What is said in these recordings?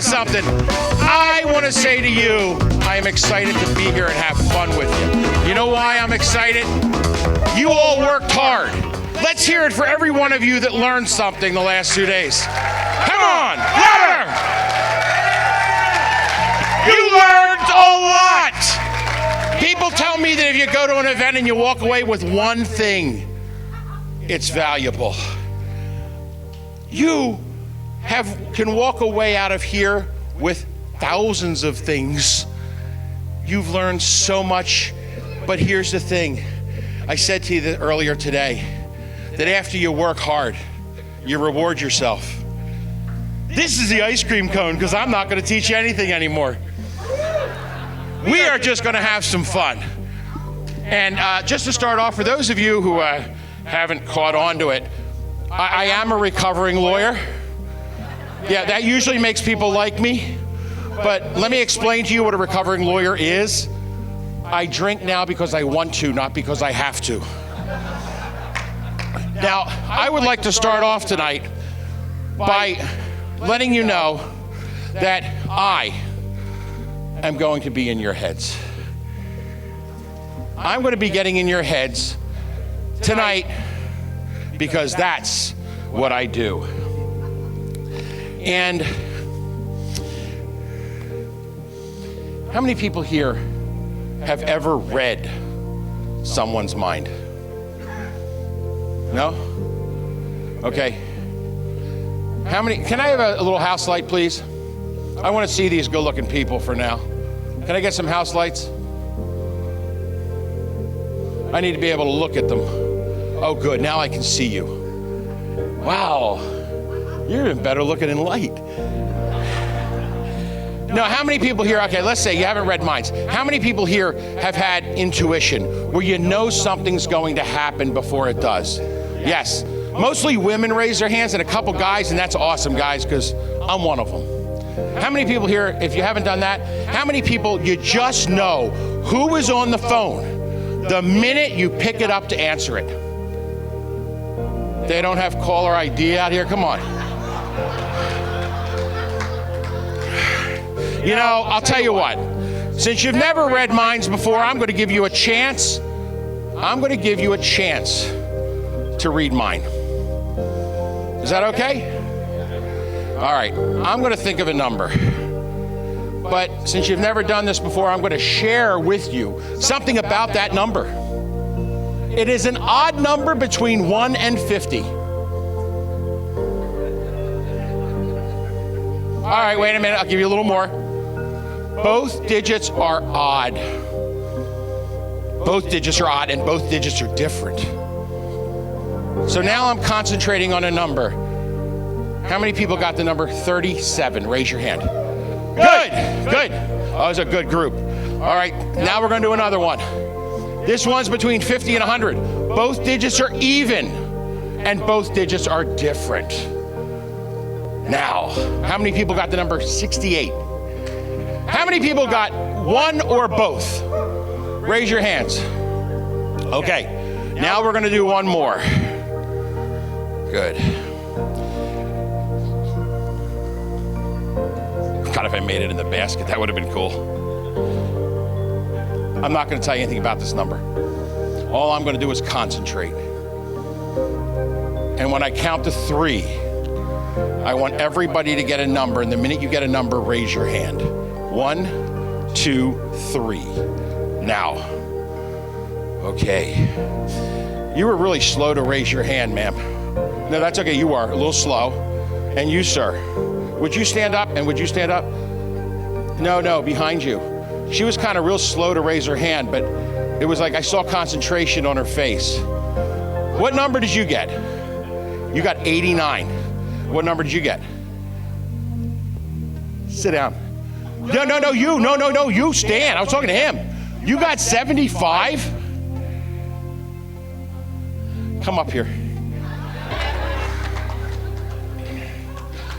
something. I want to say to you, I am excited to be here and have fun with you. You know why I'm excited? You all worked hard. Let's hear it for every one of you that learned something the last 2 days. Come on, louder! You learned a lot. People tell me that if you go to an event and you walk away with one thing, it's valuable. You can walk away out of here with thousands of things. You've learned so much, but here's the thing. I said to you earlier today that after you work hard, you reward yourself. This is the ice cream cone because I'm not going to teach you anything anymore. We are just going to have some fun. And just to start off, for those of you who haven't caught on to it, I am a recovering lawyer. Yeah, that usually makes people like me. But let me explain to you what a recovering lawyer is. I drink now because I want to, not because I have to. Now, I would like to start off tonight by letting you know that I am going to be in your heads. I'm going to be getting in your heads tonight because that's what I do. And how many people here have ever read someone's mind? No? Okay. How many, can I have a little house light, please? I want to see these good-looking people for now. Can I get some house lights? I need to be able to look at them. Oh, good, now I can see you. Wow, you're even better looking in light. Now, how many people here, okay, let's say you haven't read minds. How many people here have had intuition, where you know something's going to happen before it does? Yes, mostly women raise their hands and a couple guys, and that's awesome, guys, because I'm one of them. How many people here, if you haven't done that, how many people you just know who is on the phone the minute you pick it up to answer it? They don't have caller ID out here, come on. You know, I'll tell you what, since you've never read minds before, I'm going to give you a chance. I'm going to give you a chance to read mine. Is that okay? All right, I'm going to think of a number. But since you've never done this before, I'm going to share with you something about that number. It is an odd number between 1 and 50. All right, wait a minute, I'll give you a little more. Both digits are odd. Both digits are odd and both digits are different. So now I'm concentrating on a number. How many people got the number 37? Raise your hand. Good, good. Oh, it's a good group. All right, now we're going to do another one. This one's between 50 and 100. Both digits are even and both digits are different. Now, how many people got the number 68? How many people got one or both? Raise your hands. Okay, now we're going to do one more. Good. God, if I made it in the basket, that would have been cool. I'm not going to tell you anything about this number. All I'm going to do is concentrate. And when I count to 3, I want everybody to get a number. And the minute you get a number, raise your hand. 1, 2, 3. Now. Okay. You were really slow to raise your hand, ma'am. No, that's okay. You are a little slow. And you, sir. Would you stand up? And would you stand up? No, behind you. She was kind of real slow to raise her hand, but it was like I saw concentration on her face. What number did you get? You got 89. What number did you get? Sit down. No, you. No, you stand. I was talking to him. You got 75? Come up here.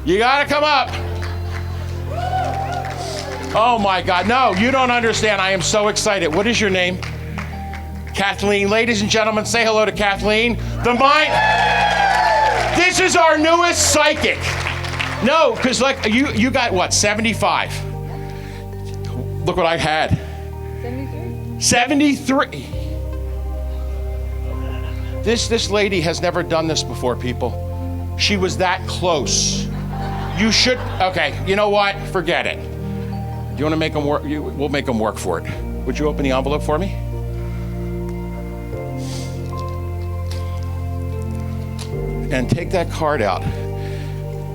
You gotta come up. Oh my God, no, you don't understand. I am so excited. What is your name? Kathleen. Ladies and gentlemen, say hello to Kathleen. The mind. This is our newest psychic. No, because like you got what, 75? Look what I had. 73. This lady has never done this before, people. She was that close. You should, okay, you know what? Forget it. Do you want to make them work? We'll make them work for it. Would you open the envelope for me? And take that card out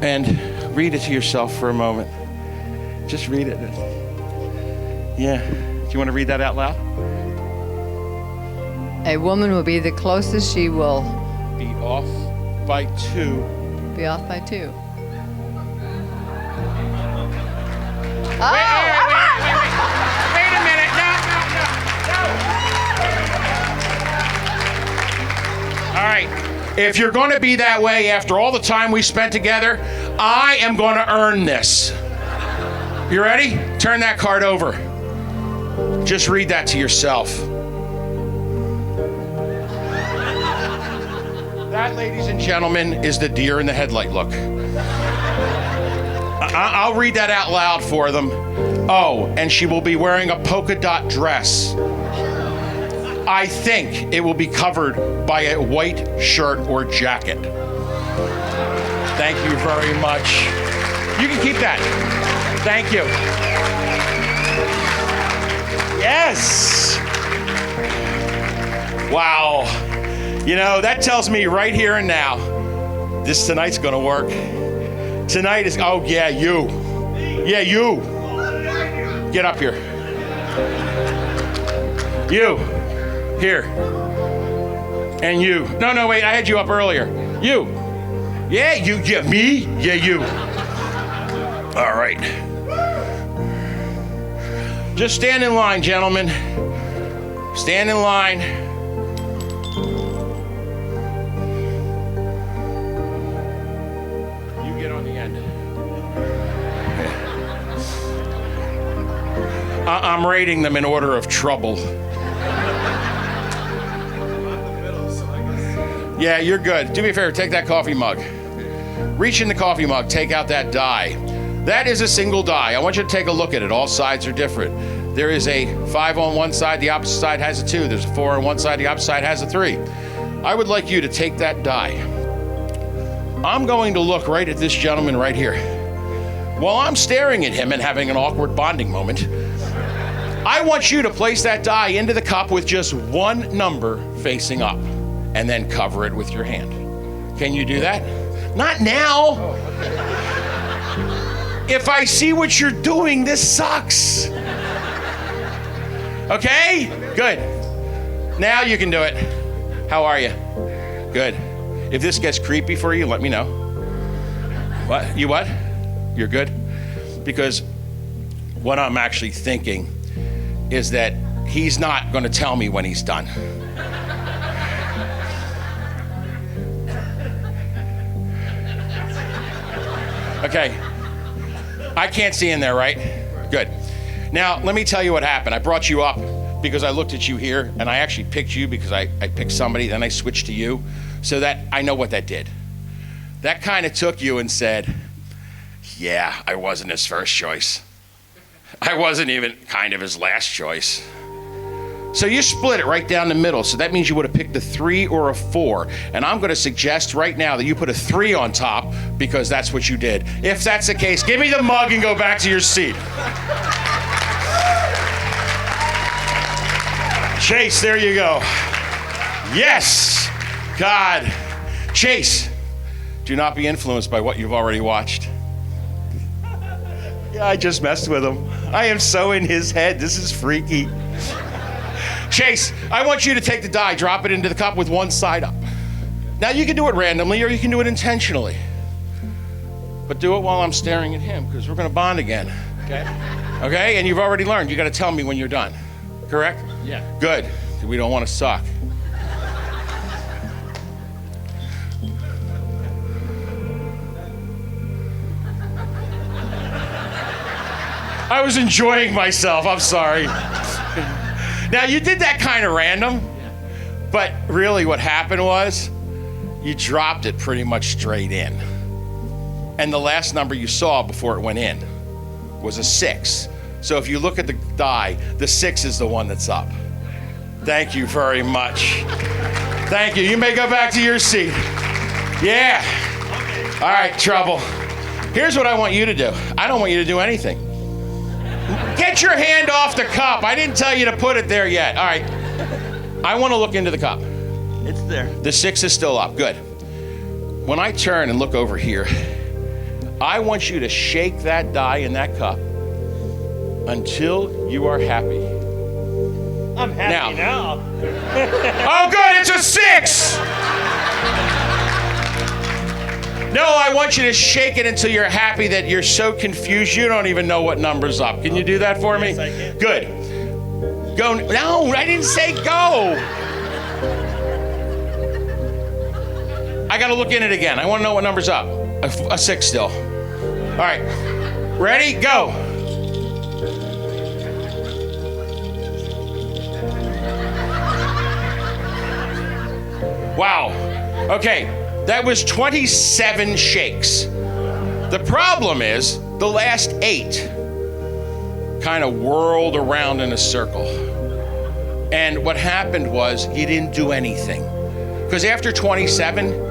and read it to yourself for a moment. Just read it. Yeah. Do you want to read that out loud? A woman will be the closest she will Be off by 2. be off by 2. Wait a minute. No. All right. If you're going to be that way after all the time we spent together, I am going to earn this. You ready? Turn that card over. Just read that to yourself. That, ladies and gentlemen, is the deer in the headlight look. I'll read that out loud for them. Oh, and she will be wearing a polka dot dress. I think it will be covered by a white shirt or jacket. Thank you very much. You can keep that. Thank you. Yes. Wow. You know, that tells me right here and now, tonight's gonna work. Tonight is, oh yeah, you. Yeah, you. Get up here. You. Here. And you. No, wait, I had you up earlier. You. Yeah, you. Yeah, me? Yeah, you. All right. Just stand in line, gentlemen. Stand in line. You get on the end. I'm rating them in order of trouble. Yeah, you're good. Do me a favor, take that coffee mug. Reach in the coffee mug, take out that die. That is a single die. I want you to take a look at it. All sides are different. There is a 5 on one side, the opposite side has a 2. There's a 4 on one side, the opposite side has a 3. I would like you to take that die. I'm going to look right at this gentleman right here. While I'm staring at him and having an awkward bonding moment, I want you to place that die into the cup with just one number facing up, and then cover it with your hand. Can you do that? Not now. If I see what you're doing, this sucks. Okay? Good. Now you can do it. How are you? Good. If this gets creepy for you, let me know. What? You what? You're good? Because what I'm actually thinking is that he's not going to tell me when he's done. Okay. I can't see in there, right? Good. Now, let me tell you what happened. I brought you up because I looked at you here, and I actually picked you because I picked somebody, then I switched to you, so that I know what that did. That kind of took you and said, yeah, I wasn't his first choice. I wasn't even kind of his last choice. So you split it right down the middle. So that means you would have picked a 3 or a 4. And I'm going to suggest right now that you put a 3 on top because that's what you did. If that's the case, give me the mug and go back to your seat. Chase, there you go. Yes. God. Chase, do not be influenced by what you've already watched. Yeah, I just messed with him. I am so in his head. This is freaky. Chase, I want you to take the die, drop it into the cup with one side up. Now you can do it randomly or you can do it intentionally. But do it while I'm staring at him because we're going to bond again. Okay? Okay? And you've already learned. You got to tell me when you're done. Correct? Yeah. Good. We don't want to suck. I was enjoying myself. I'm sorry. Now, you did that kind of random, but really what happened was you dropped it pretty much straight in. And the last number you saw before it went in was a 6. So if you look at the die, the 6 is the one that's up. Thank you very much. Thank you. You may go back to your seat. Yeah. All right, Trouble. Here's what I want you to do. I don't want you to do anything. Get your hand off the cup. I didn't tell you to put it there yet. All right. I want to look into the cup. It's there. The 6 is still up. Good. When I turn and look over here, I want you to shake that die in that cup until you are happy. I'm happy now. Oh, good, it's a 6! No, I want you to shake it until you're happy that you're so confused you don't even know what number's up. Can you do that for me? Yes, I can. Good. Go. No, I didn't say go. I got to look in it again. I want to know what number's up. A 6 still. All right. Ready? Go. Wow. Okay, that was 27 shakes. The problem is the last 8 kind of whirled around in a circle. And what happened was you didn't do anything. Because after 27,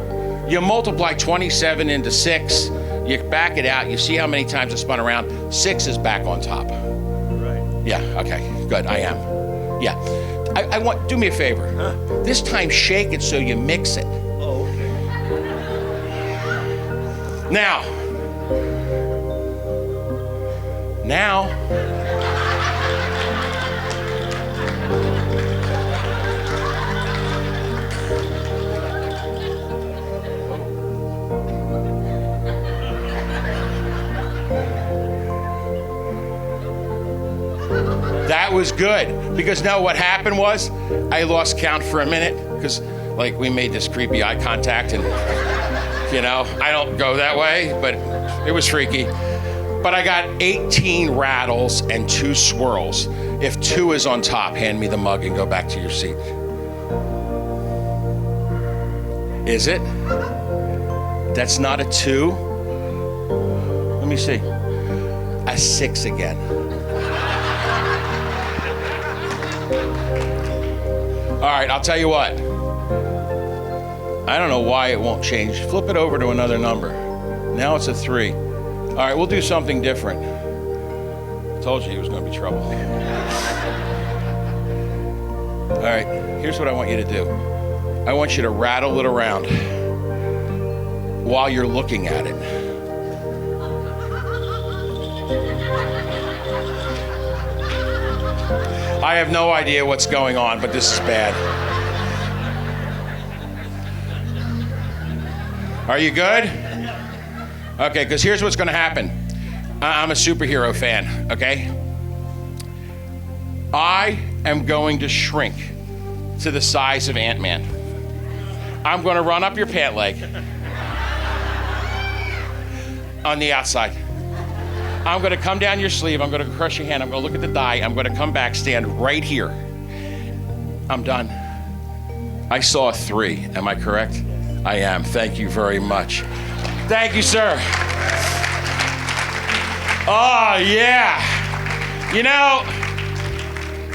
you multiply 27 into 6, you back it out, you see how many times it spun around, 6 is back on top. Right. Yeah, okay, good, I am. Yeah. I want, do me a favor. Huh? This time shake it so you mix it. Oh, okay. Now. That was good, because now what happened was I lost count for a minute because like we made this creepy eye contact and you know, I don't go that way, but it was freaky. But I got 18 rattles and 2 swirls. If 2 is on top, hand me the mug and go back to your seat. Is it? That's not a 2? Let me see. A 6 again. All right, I'll tell you what. I don't know why it won't change. Flip it over to another number. Now it's a 3. All right, we'll do something different. I told you it was going to be trouble. All right, here's what I want you to do. I want you to rattle it around while you're looking at it. I have no idea what's going on, but this is bad. Are you good? Okay, because here's what's going to happen. I'm a superhero fan, okay? I am going to shrink to the size of Ant-Man. I'm going to run up your pant leg on the outside. I'm going to come down your sleeve. I'm going to crush your hand. I'm going to look at the die. I'm going to come back, stand right here. I'm done. I saw a 3. Am I correct? I am. Thank you very much. Thank you, sir. Oh, yeah. You know,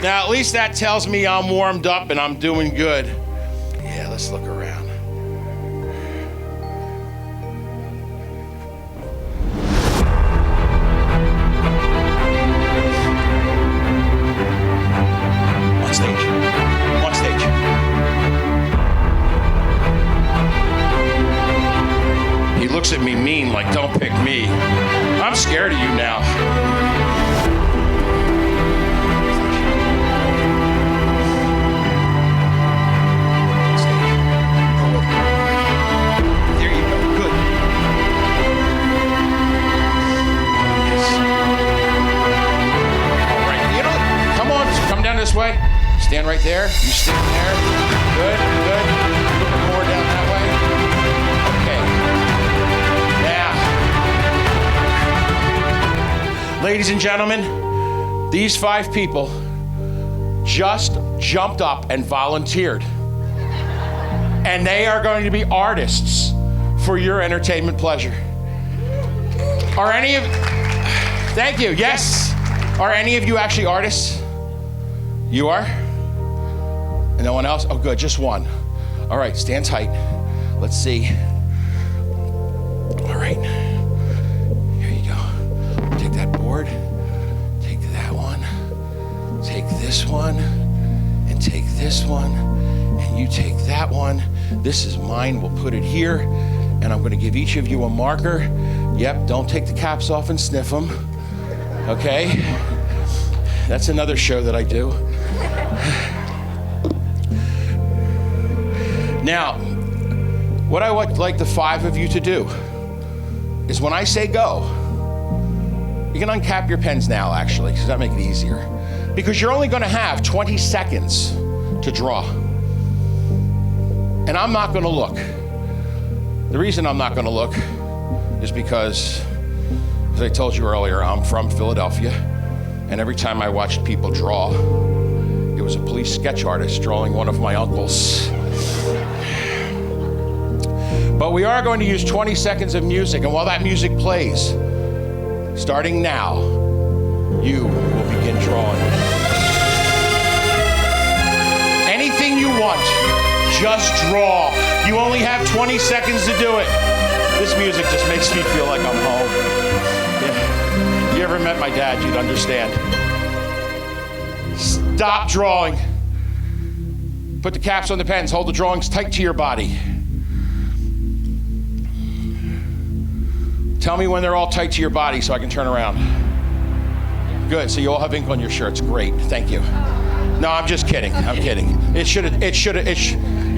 now at least that tells me I'm warmed up and I'm doing good. Yeah, let's look around. On stage. He looks at me mean, like, don't pick me. I'm scared of you now. There you go. Good. Yes. All right. You know, come on. Come down this way. Stand right there. You stand there. Good. Good. Looking more down that way. Okay. Now, ladies and gentlemen, these 5 people just jumped up and volunteered. And they are going to be artists for your entertainment pleasure. Are any of, thank you, yes. Are any of you actually artists? You are? And no one else? Oh, good, just one. All right, stand tight. Let's see. All right, here you go. Take that board, take that one, take this one, and take this one, and you take that one. This is mine, we'll put it here, and I'm gonna give each of you a marker. Yep, don't take the caps off and sniff them, okay? That's another show that I do. Now, what I would like the 5 of you to do is when I say go, you can uncap your pens now, actually, because that makes it easier. Because you're only gonna have 20 seconds to draw. And I'm not gonna look. The reason I'm not gonna look is because, as I told you earlier, I'm from Philadelphia, and every time I watched people draw, it was a police sketch artist drawing one of my uncles. But we are going to use 20 seconds of music, and while that music plays, starting now, you will begin drawing. Anything you want, just draw. You only have 20 seconds to do it. This music just makes me feel like I'm home. Yeah. You ever met my dad, you'd understand. Stop drawing. Put the caps on the pens, hold the drawings tight to your body. Tell me when they're all tight to your body so I can turn around. Good, so you all have ink on your shirts. Great, thank you. No, I'm just kidding, I'm kidding.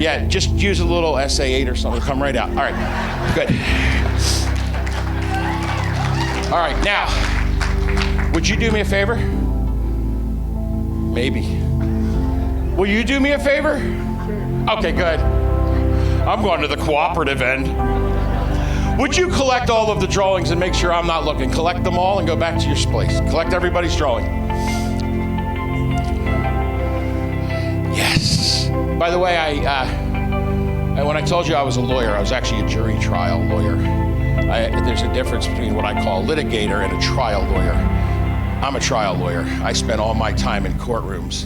Yeah, just use a little SA8 or something, come right out. All right, good. All right, now, would you do me a favor? Maybe. Will you do me a favor? Okay, good. I'm going to the cooperative end. Would you collect all of the drawings and make sure I'm not looking? Collect them all and go back to your place. Collect everybody's drawing. Yes. By the way, when I told you I was a lawyer, I was actually a jury trial lawyer. There's a difference between what I call a litigator and a trial lawyer. I'm a trial lawyer. I spend all my time in courtrooms.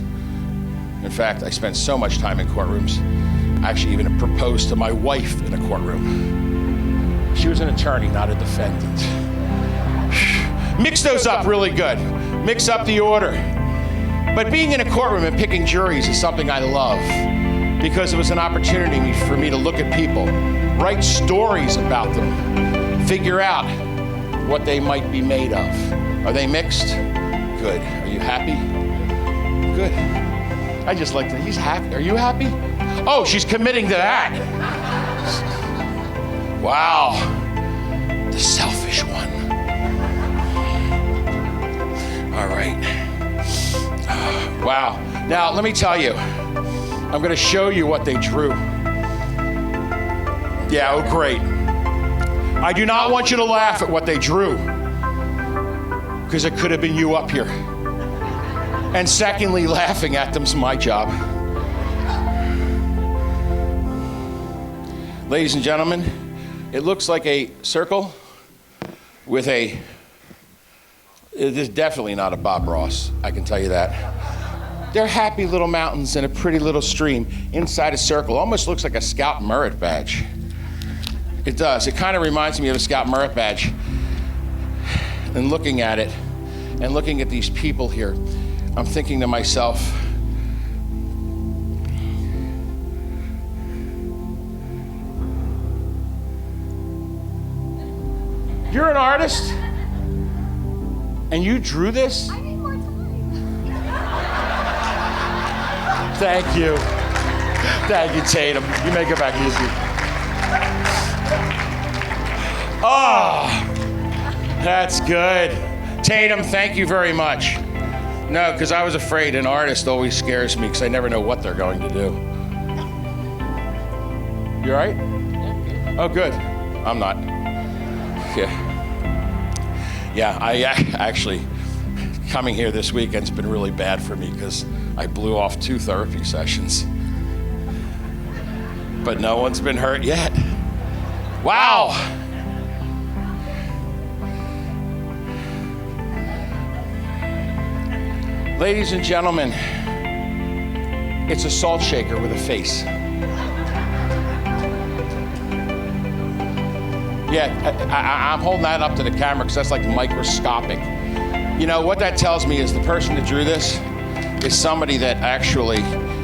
In fact, I spent so much time in courtrooms, I actually even proposed to my wife in a courtroom. She was an attorney, not a defendant. Mix those up really good. Mix up the order. But being in a courtroom and picking juries is something I love because it was an opportunity for me to look at people, write stories about them, figure out what they might be made of. Are they mixed? Good. Are you happy? Good. I just like that. He's happy. Are you happy? Oh, she's committing to that. Wow, the selfish one. All right. Wow. Now, let me tell you, I'm going to show you what they drew. Yeah, oh, great. I do not want you to laugh at what they drew, because it could have been you up here. And secondly, laughing at them's my job. Ladies and gentlemen, it looks like a circle with it is definitely not a Bob Ross, I can tell you that. They're happy little mountains and a pretty little stream inside a circle. Almost looks like a Scout Merit badge. It does. It kind of reminds me of a Scout Merit badge. And looking at it, and looking at these people here, I'm thinking to myself, you're an artist, and you drew this? I need more time. Thank you. Thank you, Tatum. You make it back easy. Oh, that's good. Tatum, thank you very much. No, because I was afraid an artist always scares me because I never know what they're going to do. You all right? Oh, good. I'm not. Yeah, I actually, coming here this weekend's been really bad for me because I blew off 2 therapy sessions. But no one's been hurt yet. Wow. Ladies and gentlemen, it's a salt shaker with a face. Yeah, I'm holding that up to the camera because that's like microscopic. You know, what that tells me is the person that drew this is somebody that actually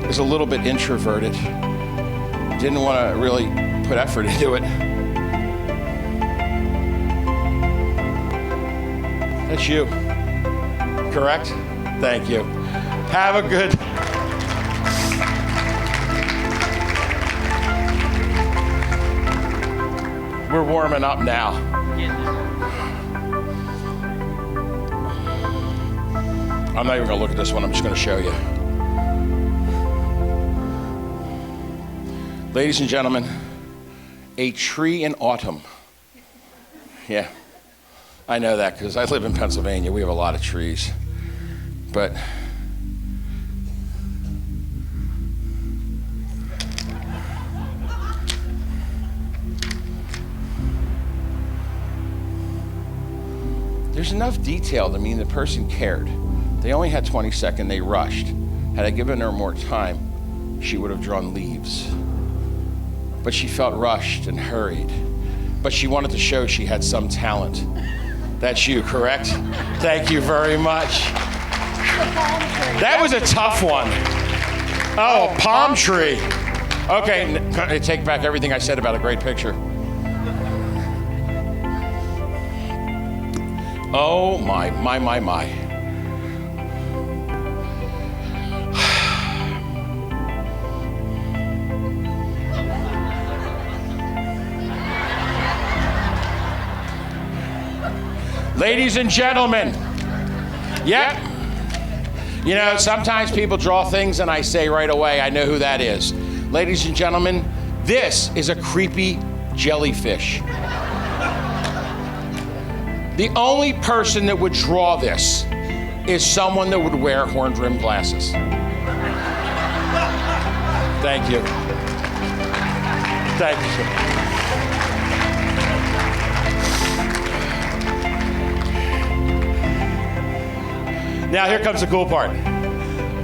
is a little bit introverted. Didn't want to really put effort into it. That's you, correct? Thank you. Have a good... We're warming up now. I'm not even gonna look at this one, I'm just gonna show you. Ladies and gentlemen, a tree in autumn. Yeah, I know that because I live in Pennsylvania. We have a lot of trees. But there's enough detail to mean the person cared. They only had 20 seconds, they rushed. Had I given her more time, she would have drawn leaves. But she felt rushed and hurried. But she wanted to show she had some talent. That's you, correct? Thank you very much. That was a tough one. Oh, palm tree. Okay, I take back everything I said about a great picture. Oh, my. Ladies and gentlemen, yep. You know, sometimes people draw things and I say right away, I know who that is. Ladies and gentlemen, this is a creepy jellyfish. The only person that would draw this is someone that would wear horn-rimmed glasses. Thank you. Thank you. Now here comes the cool part.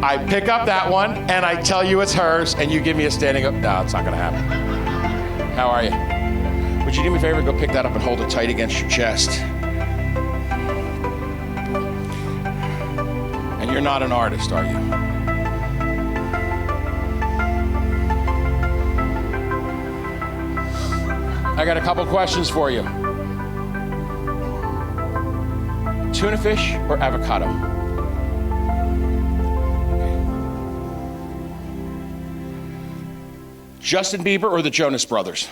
I pick up that one and I tell you it's hers and you give me a standing up. No, it's not gonna happen. How are you? Would you do me a favor, go pick that up and hold it tight against your chest? And you're not an artist, are you? I got a couple questions for you. Tuna fish or avocado? Justin Bieber or the Jonas Brothers?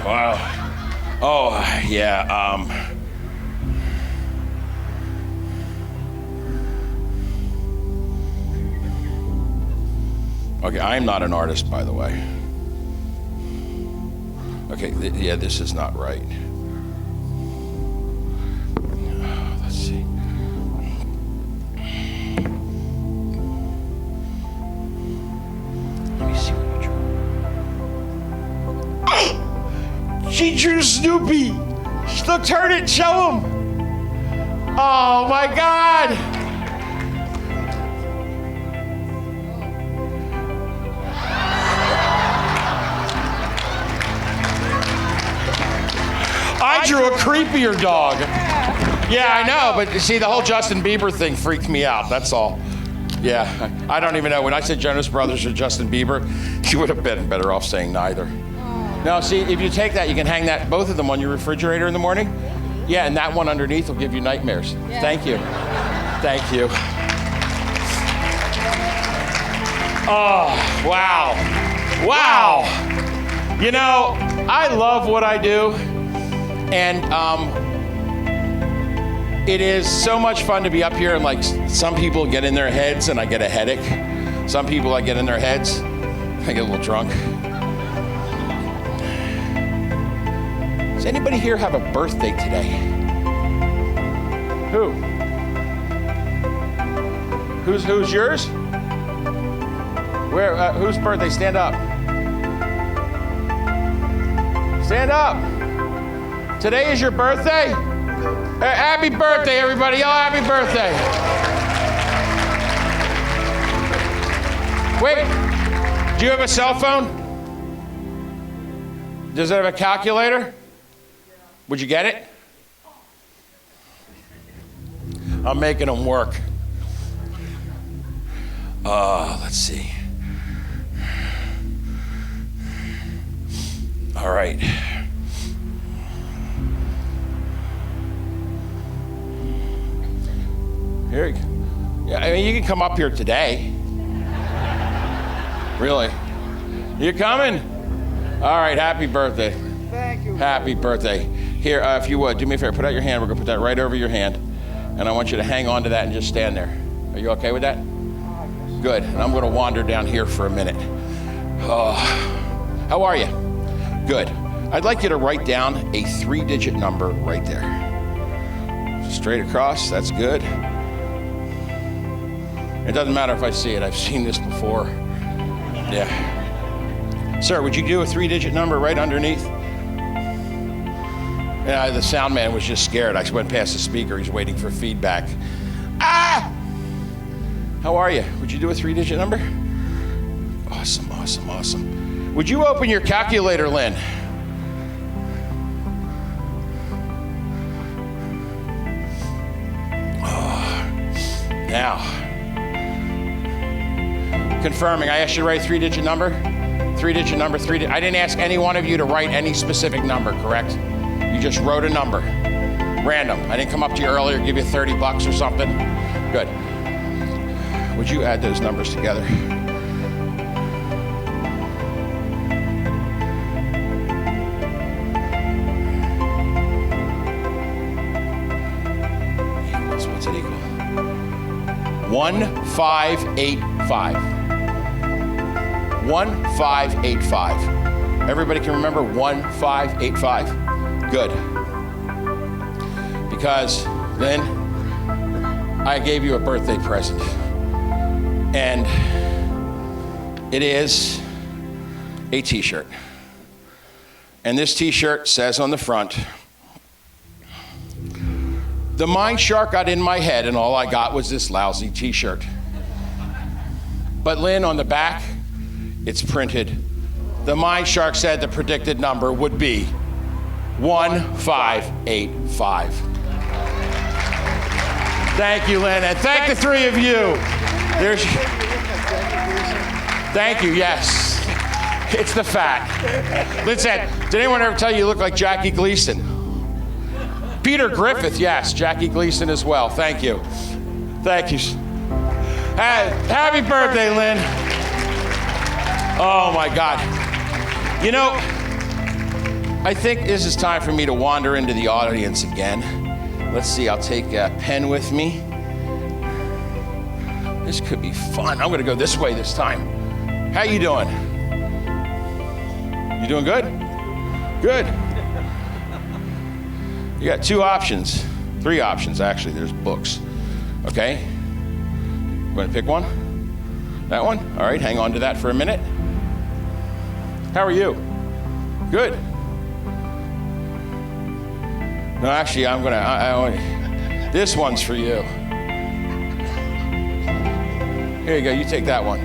Wow. Oh, yeah. Okay, I am not an artist, by the way. Okay, yeah, this is not right. Let's see. Let me see what you drew. She drew Snoopy. Look, turn it, show him. Oh my God. I drew a creepier dog. Yeah, I know, but see, the whole Justin Bieber thing freaked me out, that's all. Yeah, I don't even know. When I said Jonas Brothers or Justin Bieber, you would have been better off saying neither. No, see, if you take that, you can hang that, both of them on your refrigerator in the morning. Yeah, and that one underneath will give you nightmares. Yeah. Thank you. Thank you. Oh, wow. Wow. You know, I love what I do. And it is so much fun to be up here and like some people get in their heads and I get a headache. Some people I get in their heads, I get a little drunk. Does anybody here have a birthday today? Who? Who's yours? Where? Whose birthday? Stand up. Stand up. Today is your birthday? Happy birthday, everybody. Yell happy birthday. Wait, do you have a cell phone? Does it have a calculator? Would you get it? I'm making them work. Let's see. All right. Here you go. Yeah, I mean, you can come up here today. Really? You coming? All right, happy birthday. Thank you. Happy birthday. Here, if you would, do me a favor, put out your hand. We're gonna put that right over your hand. And I want you to hang on to that and just stand there. Are you okay with that? Good, and I'm gonna wander down here for a minute. How are you? Good. I'd like you to write down a 3-digit number right there. Straight across, that's good. It doesn't matter if I see it, I've seen this before. Yeah. Sir, would you do a 3-digit number right underneath? Yeah, the sound man was just scared. I went past the speaker, he's waiting for feedback. Ah! How are you? Would you do a 3-digit number? Awesome, awesome, awesome. Would you open your calculator, Lynn? Now, confirming, I asked you to write a 3-digit number? 3-digit number, I didn't ask any one of you to write any specific number, correct? You just wrote a number, random. I didn't come up to you earlier, give you $30 or something. Good. Would you add those numbers together? What's it equal? 1585. 1585. Everybody can remember 1585? Good. Because then I gave you a birthday present. And it is a t-shirt. And this t-shirt says on the front, the mind shark got in my head and all I got was this lousy t-shirt. But Lynn, on the back, it's printed. The mind shark said the predicted number would be 1585. Thank you, Lynn, and thank the three of you. Thank you, yes. It's the fact. Lynn said, did anyone ever tell you look like Jackie Gleason? Peter Griffith, yes, Jackie Gleason as well. Thank you. Thank you. Happy birthday, Lynn. Oh my God. You know, I think this is time for me to wander into the audience again. Let's see, I'll take a pen with me. This could be fun. I'm gonna go this way this time. How you doing? You doing good? Good. You got 2 options, 3 options actually, there's books. Okay? You wanna pick one? That one? All right, hang on to that for a minute. How are you? Good. No, actually, I'm gonna, this one's for you. Here you go, you take that one.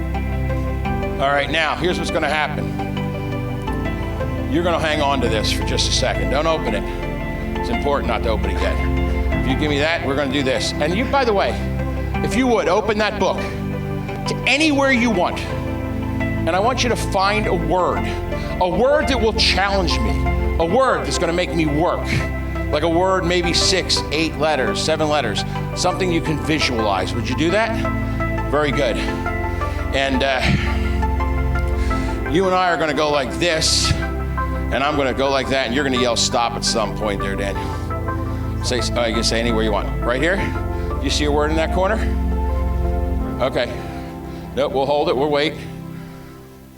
All right, now, here's what's gonna happen. You're gonna hang on to this for just a second. Don't open it. It's important not to open it yet. If you give me that, we're gonna do this. And you, by the way, if you would, open that book to anywhere you want. And I want you to find a word that will challenge me, a word that's gonna make me work. Like a word, maybe 6, 8 letters, 7 letters, something you can visualize. Would you do that? Very good. And you and I are gonna go like this, and I'm gonna go like that, and you're gonna yell stop at some point there, Daniel. You can say anywhere you want. Right here? Do you see a word in that corner? Okay. Nope, we'll hold it, we'll wait.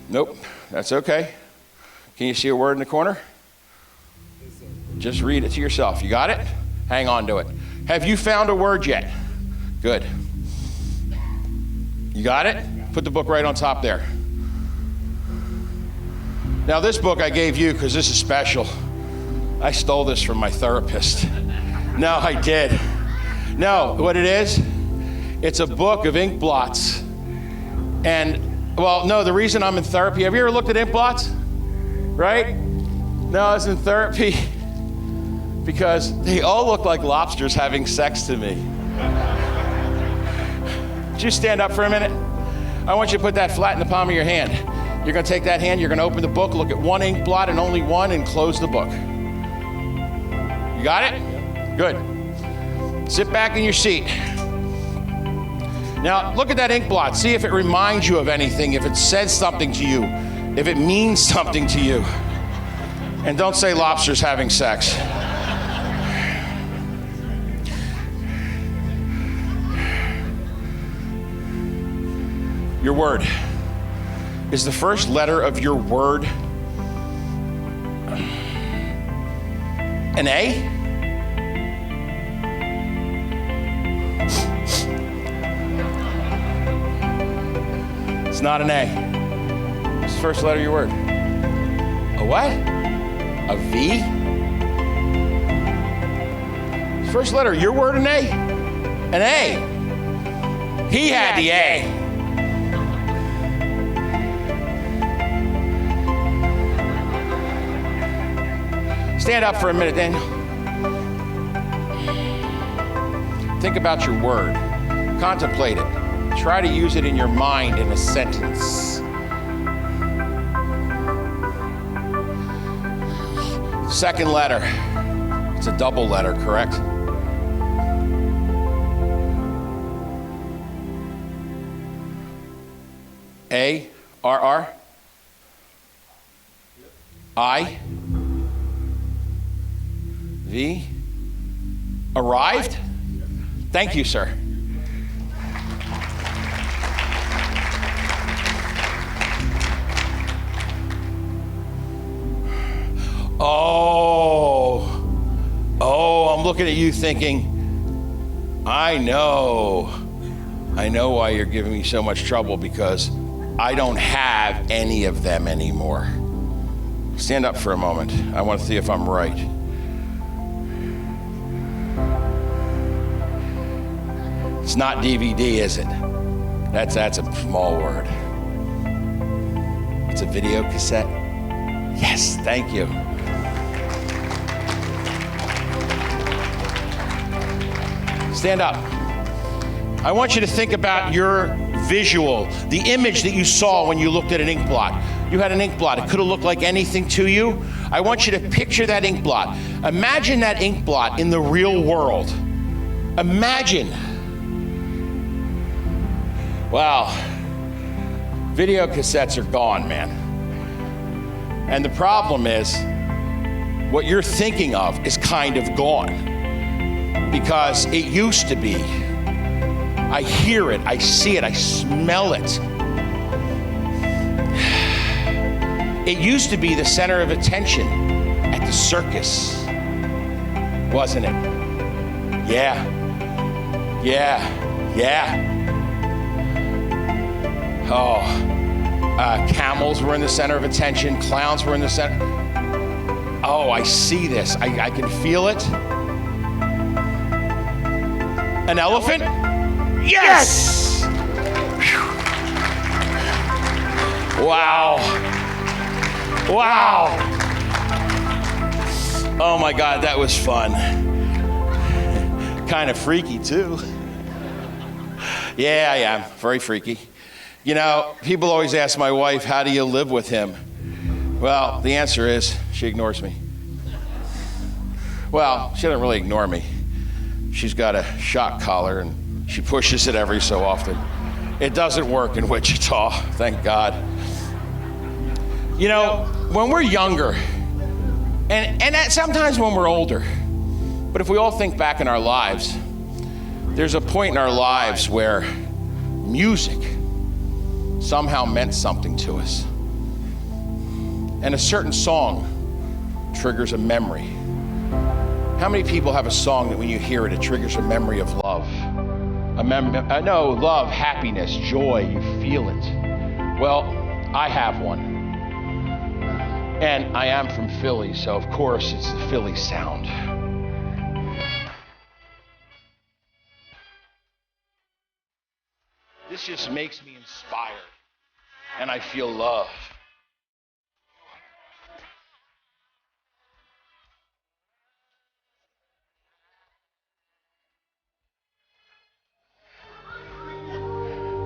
Nope, that's okay. Can you see a word in the corner? Just read it to yourself. You got it? Hang on to it. Have you found a word yet? Good. You got it? Put the book right on top there. Now this book I gave you because this is special. I stole this from my therapist. No, I did. No, what it is, it's a book of ink blots. And, well, no, the reason I'm in therapy, have you ever looked at ink blots? Right? No, I was in therapy because they all look like lobsters having sex to me. Would you stand up for a minute? I want you to put that flat in the palm of your hand. You're going to take that hand, you're going to open the book, look at one ink blot and only one, and close the book. You got it? Good. Sit back in your seat. Now, look at that ink blot. See if it reminds you of anything, if it says something to you, if it means something to you. And don't say lobsters having sex. Your word. Is the first letter of your word an A? It's not an A. It's the first letter of your word. A what? A V? First letter, your word an A? An A. He had the A. Stand up for a minute, Daniel. Think about your word. Contemplate it. Try to use it in your mind in a sentence. Second letter. It's a double letter, correct? A, R, R. I. V. Arrived? Thank you, sir. Oh, I'm looking at you thinking, I know why you're giving me so much trouble, because I don't have any of them anymore. Stand up for a moment. I want to see if I'm right. It's not DVD, is it? That's a small word. It's a video cassette. Yes, thank you. Stand up. I want you to think about your visual, the image that you saw when you looked at an ink blot. You had an ink blot. It could have looked like anything to you. I want you to picture that ink blot. Imagine that ink blot in the real world. Imagine. Wow. Video cassettes are gone, man. And the problem is, what you're thinking of is kind of gone. Because it used to be. I hear it, I see it, I smell it. It used to be the center of attention at the circus, wasn't it? Yeah. Oh, camels were in the center of attention, clowns were in the center. Oh, I see this, I can feel it. An elephant? Yes! Wow. Oh my God, that was fun. Kind of freaky too. Yeah, very freaky. You know, people always ask my wife, how do you live with him? Well, the answer is, she ignores me. Well, she doesn't really ignore me. She's got a shock collar and she pushes it every so often. It doesn't work in Wichita, thank God. You know, when we're younger, and sometimes when we're older, but if we all think back in our lives, there's a point in our lives where music somehow meant something to us. And a certain song triggers a memory. How many people have a song that when you hear it, it triggers a memory of love? Love, happiness, joy, you feel it. Well, I have one. And I am from Philly, so of course it's the Philly sound. This just makes me inspired, and I feel love.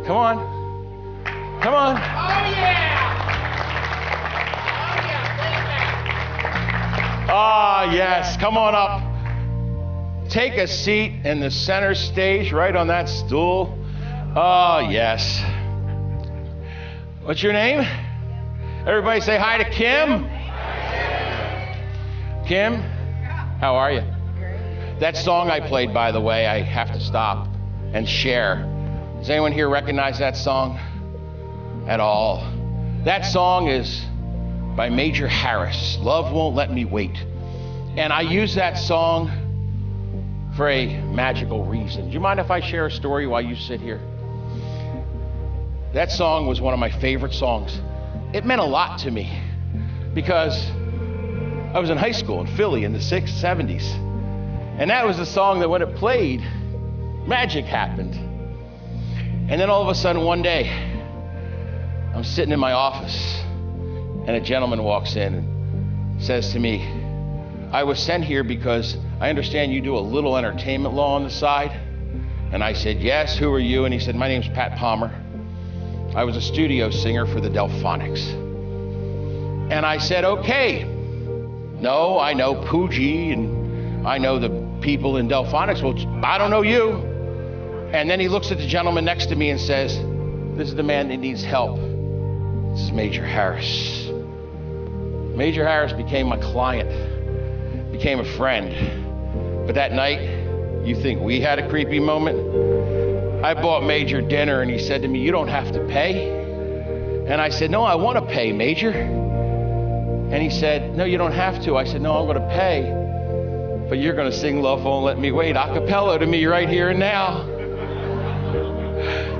Come on. Come on. Oh, yeah. Ah, yes. Come on up. Take a seat in the center stage, right on that stool. Oh, yes. What's your name? Everybody say hi to Kim. Kim, how are you? That song I played, by the way, I have to stop and share. Does anyone here recognize that song at all? That song is by Major Harris, Love Won't Let Me Wait. And I use that song for a magical reason. Do you mind if I share a story while you sit here? That song was one of my favorite songs. It meant a lot to me because I was in high school in Philly in the 70s. And that was the song that when it played, magic happened. And then all of a sudden one day, I'm sitting in my office and a gentleman walks in and says to me, I was sent here because I understand you do a little entertainment law on the side. And I said, yes, who are you? And he said, my name's Pat Palmer. I was a studio singer for the Delphonics. And I said, okay. No, I know Poogie and I know the people in Delphonics. Well, I don't know you. And then he looks at the gentleman next to me and says, this is the man that needs help. This is Major Harris. Major Harris became my client, became a friend. But that night, you think we had a creepy moment? I bought Major dinner and he said to me, you don't have to pay. And I said, no, I want to pay, Major. And he said, no, you don't have to. I said, no, I'm going to pay. But you're going to sing Love Won't Let Me Wait a cappella to me right here and now.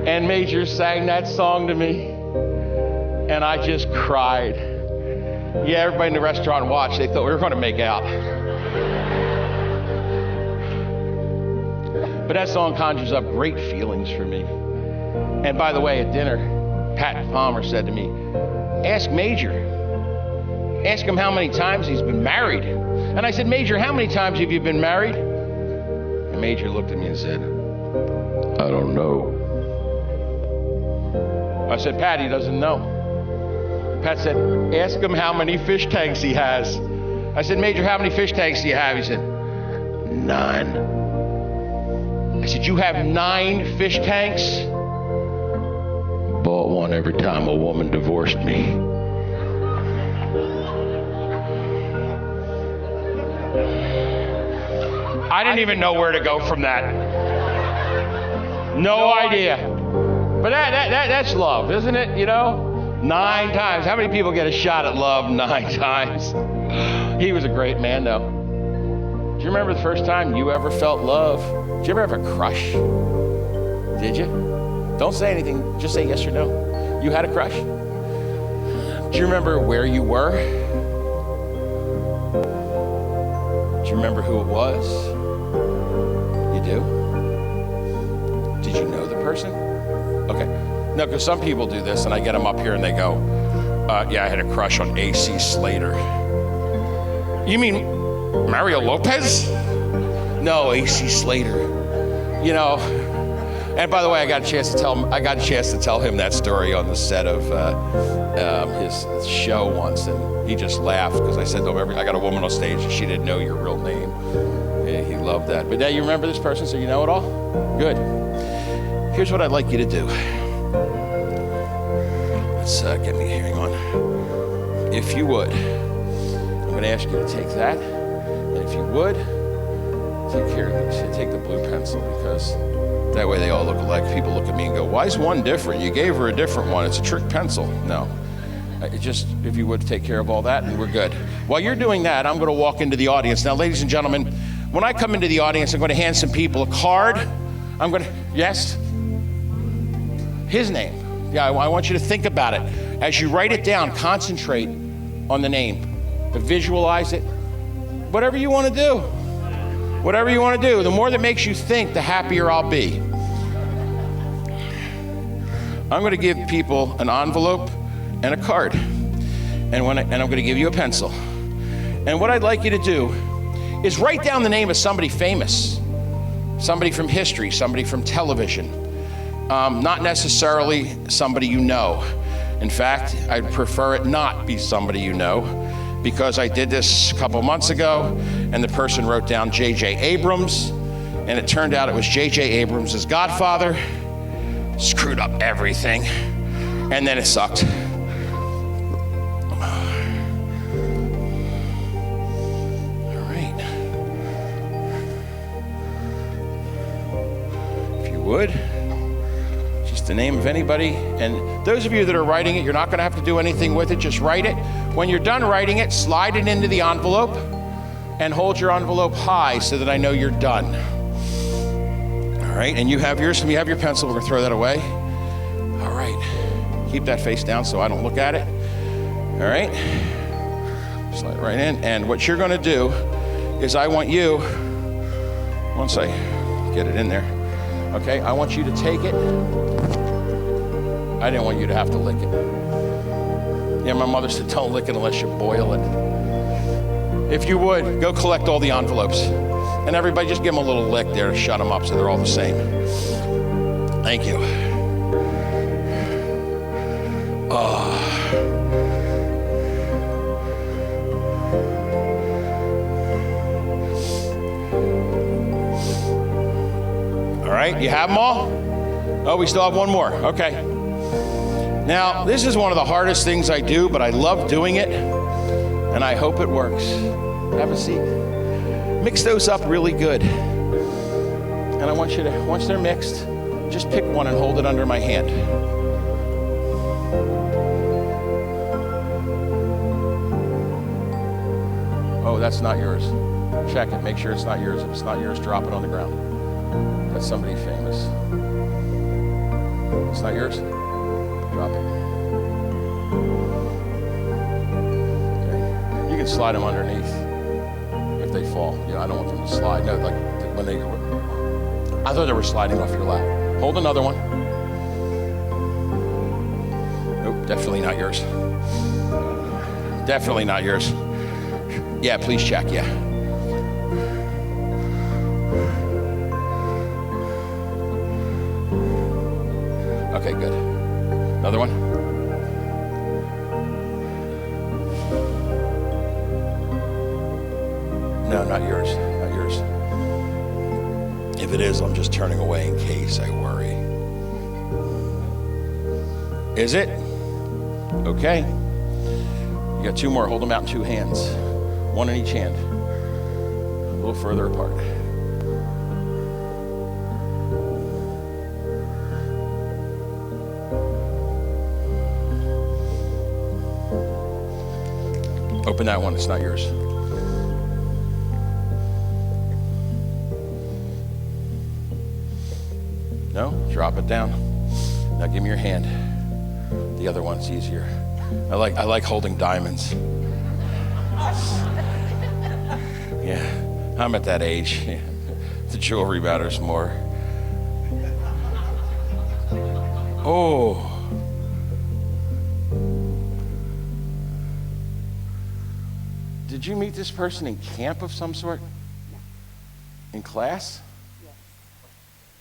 And Major sang that song to me, and I just cried. Yeah, everybody in the restaurant watched. They thought we were going to make out. But that song conjures up great feelings for me. And by the way, at dinner, Pat Palmer said to me, ask Major. Ask him how many times he's been married. And I said, Major, how many times have you been married? And Major looked at me and said, I don't know. I said, Pat, he doesn't know. Pat said, ask him how many fish tanks he has. I said, Major, how many fish tanks do you have? He said, 9. I said, you have 9 fish tanks? Bought one every time a woman divorced me. I didn't even know where to go from that. No idea. But that's love, isn't it? You know? 9 times. How many people get a shot at love 9 times? He was a great man, though. Do you remember the first time you ever felt love? Did you ever have a crush? Did you? Don't say anything. Just say yes or no. You had a crush? Do you remember where you were? Do you remember who it was? You do? Did you know the person? Okay. No, because some people do this, and I get them up here, and they go, yeah, I had a crush on A.C. Slater. You mean Mario Lopez? No, A.C. Slater. You know, and by the way, I got a chance to tell him that story on the set of his show once, and he just laughed because I said, no, I got a woman on stage, and she didn't know your real name. Yeah, he loved that. But now you remember this person, so you know it all? Good. Here's what I'd like you to do. Let's hang on. If you would, I'm going to ask you to take that, and if you would, take the blue pencil, because that way they all look alike. People look at me and go, why is one different? You gave her a different one. It's a trick pencil. No. If you would, take care of all that, and we're good. While you're doing that, I'm going to walk into the audience. Now, ladies and gentlemen, when I come into the audience, I'm going to hand some people a card. Yes? His name. Yeah, I want you to think about it. As you write it down, concentrate on the name. To visualize it. Whatever you want to do. Whatever you want to do. The more that makes you think, the happier I'll be. I'm going to give people an envelope and a card. And I'm going to give you a pencil. And what I'd like you to do is write down the name of somebody famous. Somebody from history, somebody from television. Not necessarily somebody you know. In fact, I'd prefer it not be somebody you know, because I did this a couple months ago, and the person wrote down J.J. Abrams, and it turned out it was J.J. Abrams' godfather. Screwed up everything, and then it sucked. All right. If you would, just the name of anybody. And those of you that are writing it, you're not going to have to do anything with it. Just write it. When you're done writing it, slide it into the envelope and hold your envelope high so that I know you're done. All right, and you have yours, and you have your pencil. We're going to throw that away. All right. Keep that face down so I don't look at it. All right. Slide it right in. And what you're going to do is I want you, once I get it in there, okay, I want you to take it. I didn't want you to have to lick it. Yeah, my mother said, don't lick it unless you boil it. If you would, go collect all the envelopes. And everybody just give them a little lick there to shut them up so they're all the same. Thank you. Oh. All right, you have them all? Oh, we still have one more. Okay. Now, this is one of the hardest things I do, but I love doing it, and I hope it works. Have a seat. Mix those up really good. And I want you to, once they're mixed, just pick one and hold it under my hand. Oh, that's not yours. Check it, make sure it's not yours. If it's not yours, drop it on the ground. That's somebody famous. It's not yours? Drop it. Okay. You can slide them underneath if they fall. Yeah, I don't want them to slide. No, like when they, I thought they were sliding off your lap. Hold another one. Nope, definitely not yours. Definitely not yours. Yeah, please check, yeah. Okay, good. Another one? No, not yours, not yours. If it is, I'm just turning away in case I worry. Is it? Okay. You got two more, hold them out in two hands. One in each hand. A little further apart. Open that one, it's not yours. No? Drop it down. Now give me your hand. The other one's easier. I like holding diamonds. Yeah, I'm at that age. The jewelry matters more. Oh. Did you meet this person in camp of some sort? In class?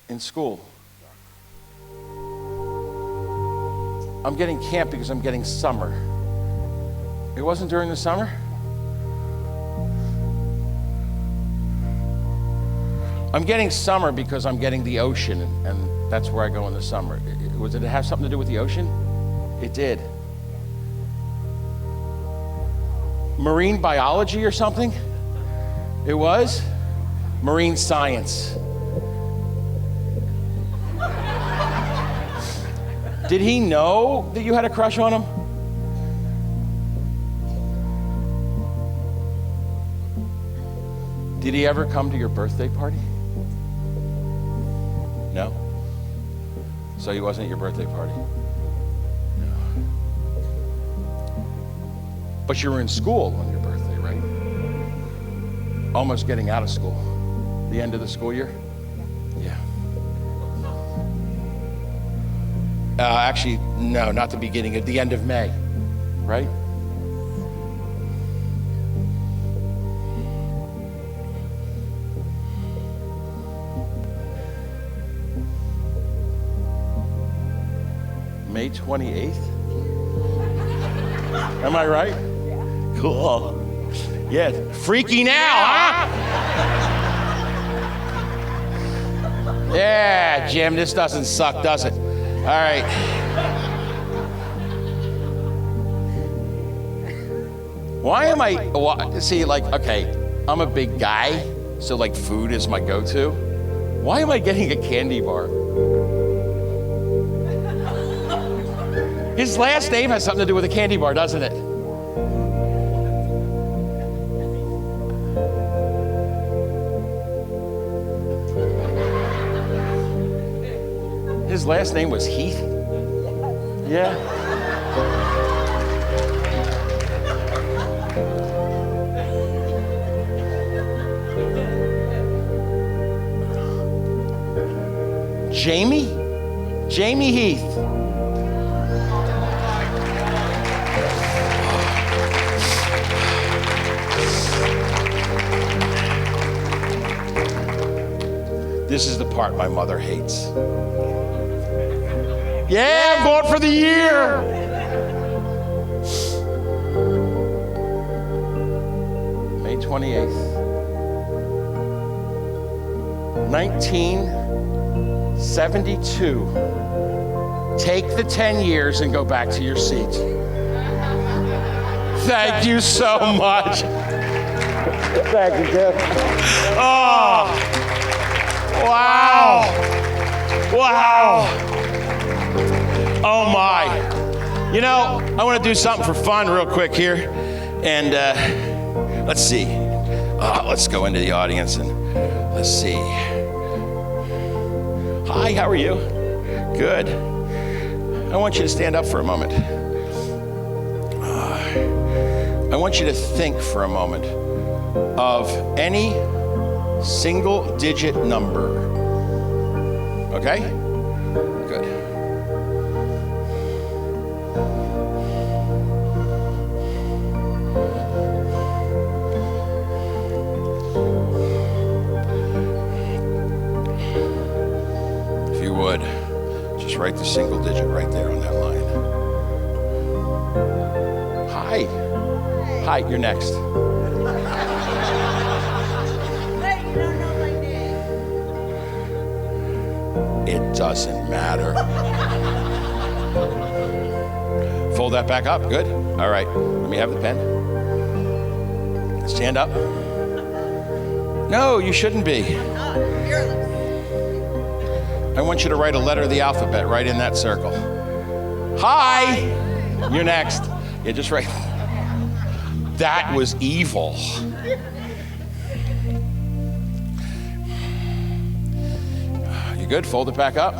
In school? I'm getting camp because I'm getting summer. It wasn't during the summer? I'm getting summer because I'm getting the ocean, and that's where I go in the summer. Did it have something to do with the ocean? It did. Marine biology or something? It was? Marine science. Did he know that you had a crush on him? Did he ever come to your birthday party? No? So he wasn't at your birthday party? No. But you were in school on your birthday, right? Almost getting out of school. The end of the school year? Yeah. Actually, no, not the beginning, at the end of May, right? May 28th? Am I right? Cool. Yeah, freaky now, huh? Yeah, Jim, this doesn't suck, does it? All right. Why am I, see, like, okay, I'm a big guy, so like food is my go-to. Why am I getting a candy bar? His last name has something to do with a candy bar, doesn't it? His last name was Heath? Yeah. Jamie? Jamie Heath. This is the part my mother hates. Yeah, I'm going for the year. May 28th, 1972. Take the 10 years and go back to your seat. Thank you so much. Thank you, Jeff. Oh. Wow. Wow. Oh my. You know, I want to do something for fun real quick here. And let's see. Let's go into the audience and let's see. Hi, how are you? Good. I want you to stand up for a moment. I want you to think for a moment of any single digit number. Okay? Good. If you would, just write the single digit right there on that line. Hi. Hi, you're next. It doesn't matter. Fold that back up. Good. All right. Let me have the pen. Stand up. No, you shouldn't be. I want you to write a letter of the alphabet right in that circle. Hi. You're next. Yeah, just write. That was evil. You good? Fold it back up.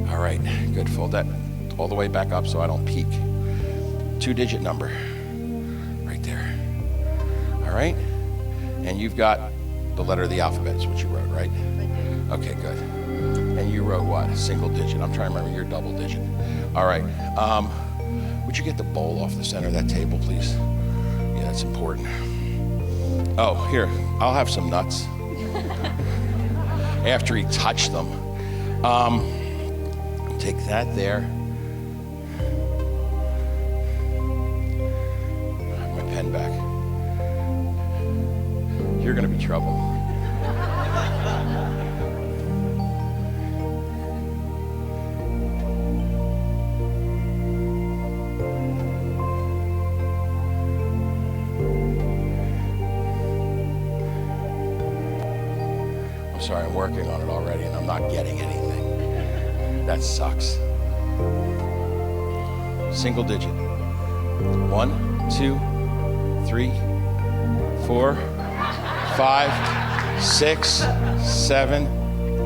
All right, good. Fold that all the way back up so I don't peek. 2-digit number right there. All right, and you've got the letter of the alphabet is what you wrote, right? Okay, good. And you wrote what? Single digit. I'm trying to remember your double digit. All right. Would you get the bowl off the center of that table, please? Yeah, that's important. Oh, here, I'll have some nuts. After he touched them. Take that there. Have my pen back. You're gonna be trouble. Sorry, I'm working on it already and I'm not getting anything. That sucks. Single digit. 1, 2, 3, 4, 5, 6, 7,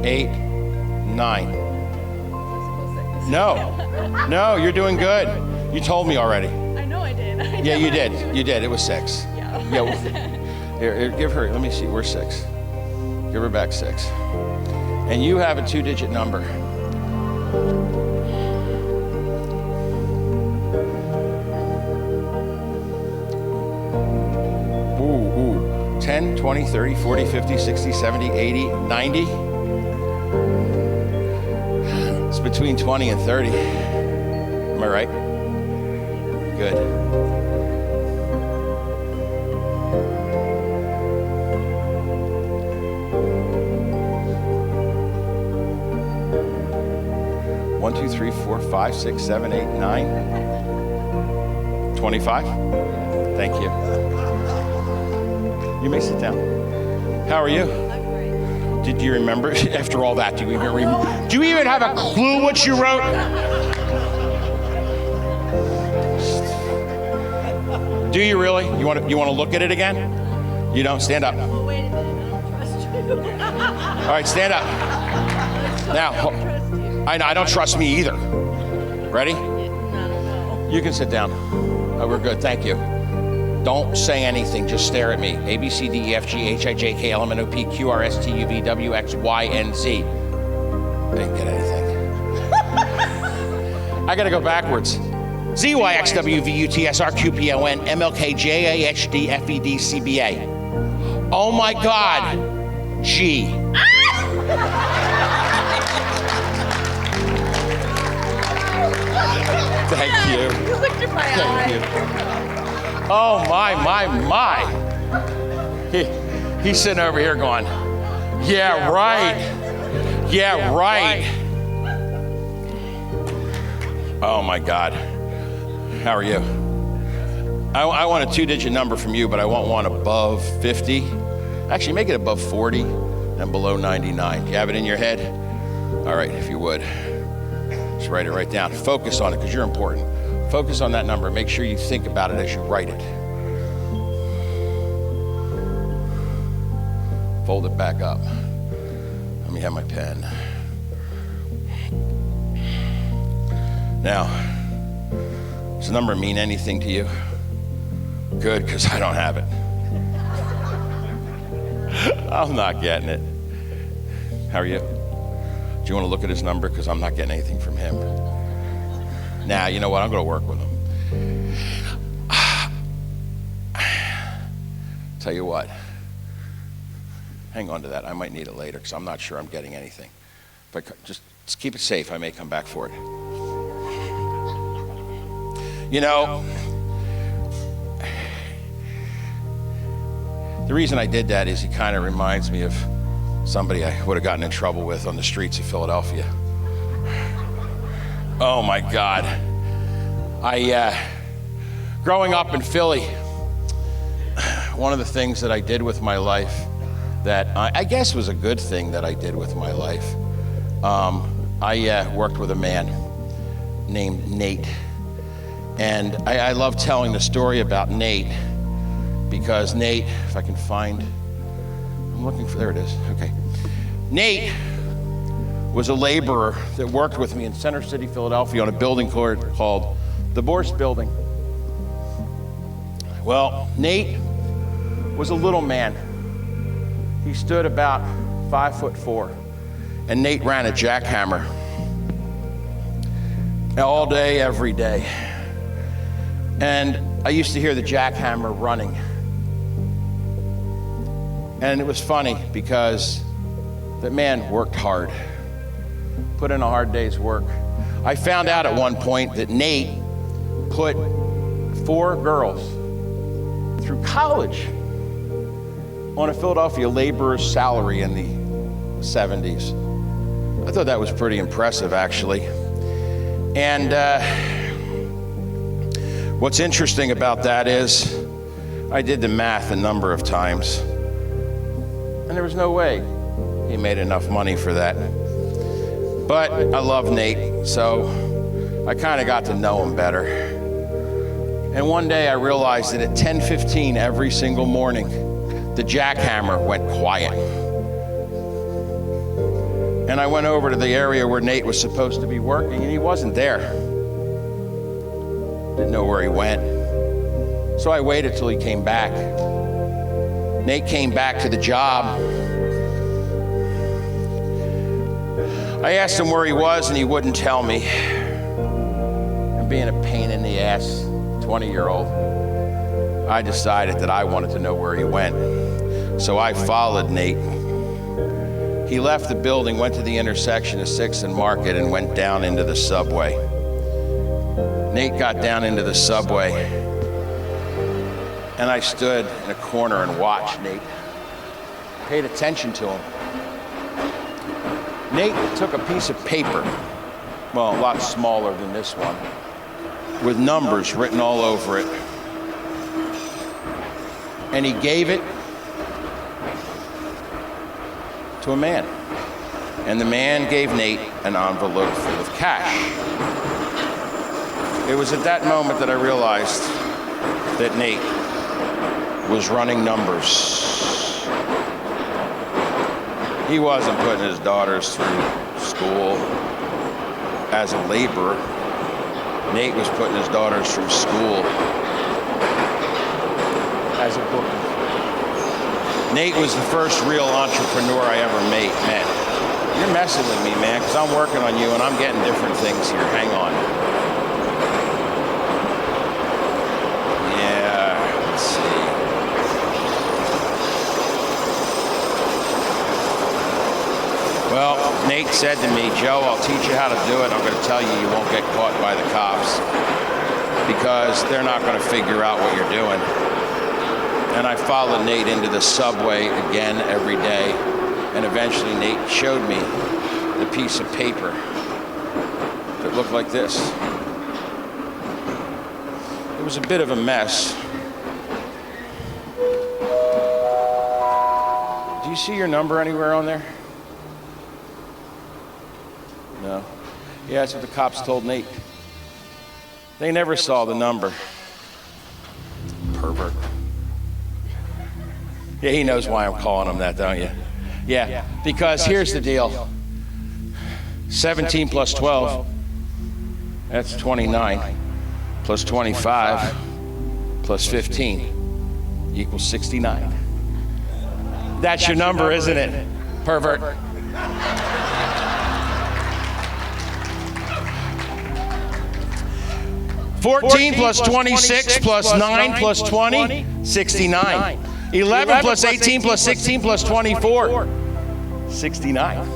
8, 9. No, you're doing good. You told me already. I know I did. did. Yeah, you did. You did. It was 6. Yeah. Here, give her. Let me see. We're 6. Give her back 6. And you have a 2-digit number. Ooh. 10, 20, 30, 40, 50, 60, 70, 80, 90. It's between 20 and 30. Am I right? Good. One, two, three, 4, 5, 6, 7, 8, 9. 25. Thank you. You may sit down. How are you? Did you remember? After all that, do you even have a clue what you wrote? Do you really? You want to look at it again? You don't? Stand up. Well, wait a minute. I don't trust you. All right, stand up. Now, I don't trust me either. Ready? No. You can sit down. Oh, we're good. Thank you. Don't say anything. Just stare at me. A, B, C, D, E, F, G, H, I, J, K, L, M, N, O, P, Q, R, S, T, U, V, W, X, Y, and Z. I didn't get anything. I got to go backwards. Z, Y, X, W, V, U, T, S, R, Q, P, O, N, M, L, K, J, A, H, D, F, E, D, C, B, A. Oh my God. G. Thank you. You looked in my Thank eye. you. Oh my. He's sitting over here going, yeah, right. Yeah, right. Oh my God. How are you? I want a 2-digit number from you, but I want one above 50. Actually, make it above 40 and below 99. Do you have it in your head? All right, if you would. Just write it right down. Focus on it because you're important. Focus on that number. Make sure you think about it as you write it. Fold it back up. Let me have my pen. Now, does the number mean anything to you? Good, because I don't have it. I'm not getting it. How are you? Do you want to look at his number? Because I'm not getting anything from him. Now, you know what? I'm going to work with him. Tell you what. Hang on to that. I might need it later because I'm not sure I'm getting anything. If I just keep it safe, I may come back for it. You know, the reason I did that is he kind of reminds me of somebody I would have gotten in trouble with on the streets of Philadelphia. Oh my God. Growing up in Philly, one of the things that I did with my life that I guess was a good thing that I did with my life, I worked with a man named Nate. And I love telling the story about Nate because Nate, if I can find, I'm looking for, there it is, okay. Nate was a laborer that worked with me in Center City, Philadelphia on a building called the Bourse Building. Well, Nate was a little man. He stood about 5'4", and Nate ran a jackhammer all day, every day. And I used to hear the jackhammer running. And it was funny because that man worked hard, put in a hard day's work. I found out at one point that Nate put 4 girls through college on a Philadelphia laborer's salary in the 70s. I thought that was pretty impressive, actually. And what's interesting about that is I did the math a number of times, and there was no way he made enough money for that. But I love Nate, so I kind of got to know him better. And one day I realized that at 10:15 every single morning, the jackhammer went quiet. And I went over to the area where Nate was supposed to be working, and he wasn't there. Didn't know where he went. So I waited till he came back. Nate came back to the job. I asked him where he was, and he wouldn't tell me. And being a pain in the ass 20-year-old, I decided that I wanted to know where he went. So I followed Nate. He left the building, went to the intersection of 6th and Market, and went down into the subway. Nate got down into the subway, and I stood in a corner and watched Nate. Paid attention to him. Nate took a piece of paper, well, a lot smaller than this one, with numbers written all over it. And he gave it to a man. And the man gave Nate an envelope full of cash. It was at that moment that I realized that Nate was running numbers. He wasn't putting his daughters through school as a laborer. Nate was putting his daughters through school as a bookie. Nate was the first real entrepreneur I ever met. You're messing with me, man, because I'm working on you and I'm getting different things here. Hang on. Yeah, let's see. Well, Nate said to me, Joe, I'll teach you how to do it. I'm going to tell you you won't get caught by the cops because they're not going to figure out what you're doing. And I followed Nate into the subway again every day. And eventually Nate showed me the piece of paper that looked like this. It was a bit of a mess. Do you see your number anywhere on there? No. Yeah, that's what the cops told Nate. They never saw the number. Pervert. Yeah, he knows why I'm calling him that, don't you? Yeah, because here's the deal. 17 plus 12, that's 29, plus 25, plus 15, equals 69. That's your number, isn't it, pervert? 14 plus 26 plus 9 plus 20, 69. 11 plus 18 plus 16 plus 24, 69.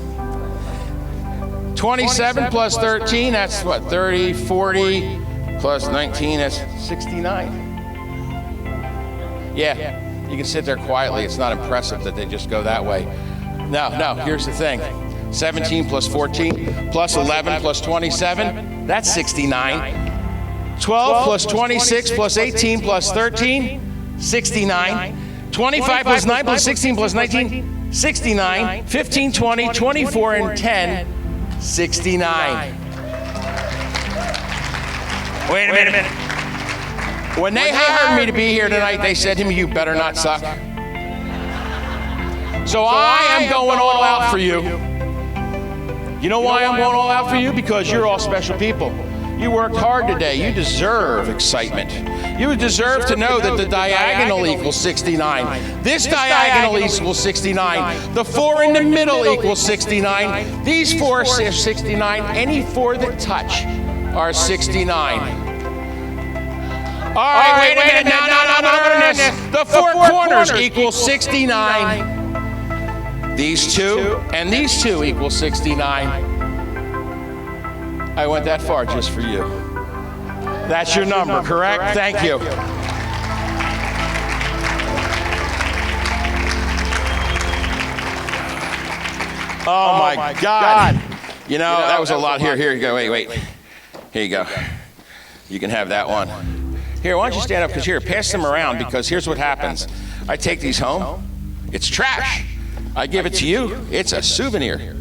27 plus 13, that's what, 30, 40, plus 19, that's 69. Yeah, you can sit there quietly. It's not impressive that they just go that way. No, here's the thing. 17 plus 14 plus 11 plus 27, that's 69. 12 plus 26 plus 18 plus 13, 69. 25 plus 9 plus 16 plus 19, 69. 15, 20, 24, and 10, 69. Wait a minute. When they hired me to be here tonight, they said to me, you better not suck. So I am going all out for you. You know why I'm going all out for you? Because you're all special people. You worked hard today. You deserve excitement. You deserve to know that the diagonal equals 69. This diagonal equals 69. The 4 in the middle equals 69. These 4 are 69. Any 4 that touch are 69. All right, wait a minute. No. The 4 corners equal 69. These 2 and these 2 equal 69. I went that far just for you. That's your number, correct? Thank you. Oh my God. You know, that was a lot. Here you go. Wait. Here you go. You can have that one. Here, why don't you stand up? Because here, pass them around, because here's what happens. I take these home. It's trash. I give it to you. It's a souvenir.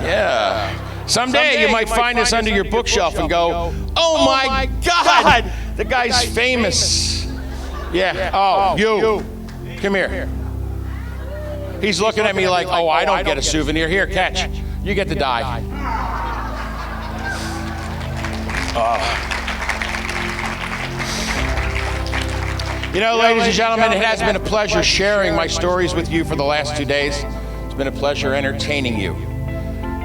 Yeah. Someday you might find this under your bookshelf and go, oh my God, the guy's famous. Yeah. Oh, you. Come here. He's looking at me like, oh, I don't get a souvenir. Here, catch. You get to die. You know, ladies and gentlemen, it has been a pleasure sharing my stories with you for the last 2 days. It's been a pleasure entertaining you.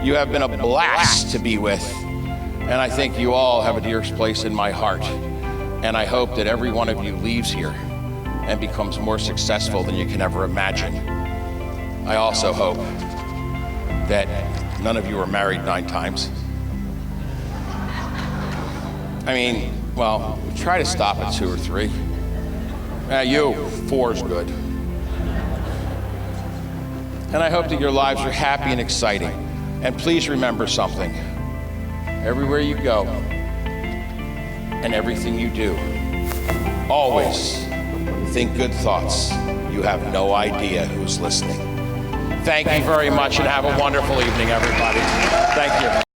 You have been a blast to be with, and I think you all have a dear place in my heart. And I hope that every one of you leaves here and becomes more successful than you can ever imagine. I also hope that none of you are married 9 times. I mean, well, try to stop at 2 or 3. You, 4 is good. And I hope that your lives are happy and exciting. And please remember something. Everywhere you go and everything you do, always think good thoughts. You have no idea who's listening. Thank you very much and have a wonderful evening, everybody. Thank you.